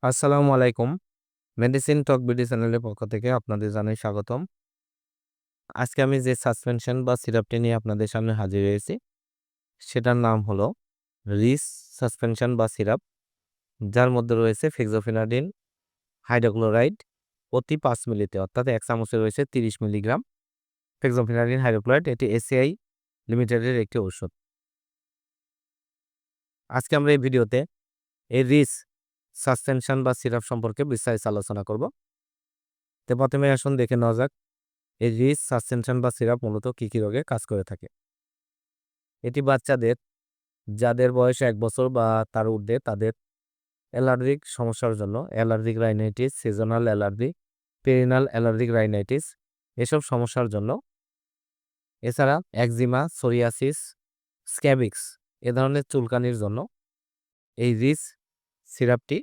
আসসালামু আলাইকুম। মেডিসিন টক বিডি চ্যানেলের পক্ষ থেকে আপনাদের জানাই স্বাগতম। আজকে আমি যে সাসপেনশন বা সিরাপটি নিয়ে আপনাদের সামনে হাজির হয়েছি, সেটার নাম হলো রিস সাসপেনশন বা সিরাপ, যার মধ্যে রয়েছে ফেক্সোফেনাডিন হাইড্রোক্লোরাইড প্রতি ৫ মিলিতে, অর্থাৎ ১ চামচে রয়েছে ৩০ মিলিগ্রাম ফেক্সোফেনাডিন হাইড্রোক্লোরাইড। এটি এসিআই লিমিটেডের একটি ঔষধ। আজকে আমরা এই ভিডিওতে এই রিস সাসপেনশন বা সিরাপ সম্পর্কে বিস্তারিত আলোচনা করব। তো প্রথমে আসুন দেখে নেওয়া যাক এই রিচ সাসপেনশন বা সিরাপ মূলত কী কী রোগে কাজ করে থাকে। এটি বাচ্চাদের যাদের বয়স ১ বছর বা তার ঊর্ধ্বে তাদের অ্যালার্জিক সমস্যার জন্য, allergic rhinitis, seasonal allergy, perennial allergic rhinitis এসব সমস্যার জন্য, এছাড়া একজিমা, সোরিয়াসিস, স্ক্যাবিক্স এ ধরনের চুলকানির জন্য এই রিচ সিরাপটি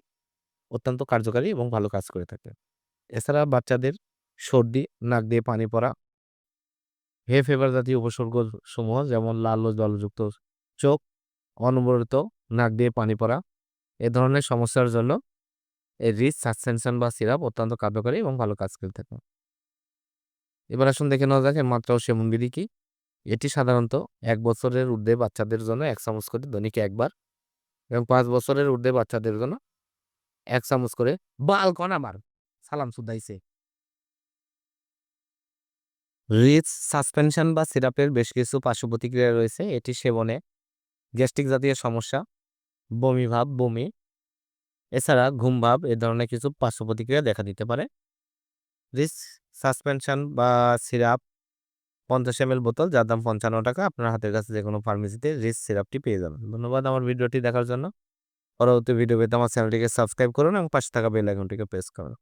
অত্যন্ত কার্যকারী এবং ভালো কাজ করে থাকে। এছাড়া বাচ্চাদের সর্দি, নাক দিয়ে পানি পড়া, হে ফিভার জাতীয় উপসর্গ সমূহ যেমন লাল ও জলযুক্ত চোখ, অনবরত নাক দিয়ে পানি পড়া এ ধরনের সমস্যার জন্য এই রিচ সাসপেনশন বা সিরাপ অত্যন্ত কার্যকরী এবং ভালো কাজ করে থাকে। এবার আসুন দেখে নেওয়া যাক এর মাত্রা ও সেবনবিধি কি। এটি সাধারণত ১ বছরের ঊর্ধ্বে বাচ্চাদের জন্য ১ চামচ করে দৈনিক একবার, এবং ৫ বছরের ঊর্ধ্বে বাচ্চাদের জন্য ১ চামচ করে। বালকন আমার সালাম সুদাইছে। রিচ সাসপেনশন বা সিরাপের বেশ কিছু পার্শ্ব প্রতিক্রিয়া রয়েছে। এটি সেবনে গ্যাস্ট্রিক জাতীয় সমস্যা, বমি ভাব, বমি, এছাড়া ঘুম ভাব এ ধরনের কিছু পার্শ্ব প্রতিক্রিয়া দেখা দিতে পারে। রিচ সাসপেনশন বা সিরাপ ৫০ এমএল বোতল, যার দাম ৳৫৫। আপনার হাতের কাছে যেকোনো ফার্মেসিতে রিচ সিরাপটি পেয়ে যাবেন। ধন্যবাদ আমার ভিডিওটি দেখার জন্য। পরবর্তী ভিডিও পেতে আমার চ্যানেলটিকে সাবস্ক্রাইব করুন এবং পাশে থাকা বেল আইকনটিকে প্রেস করুন।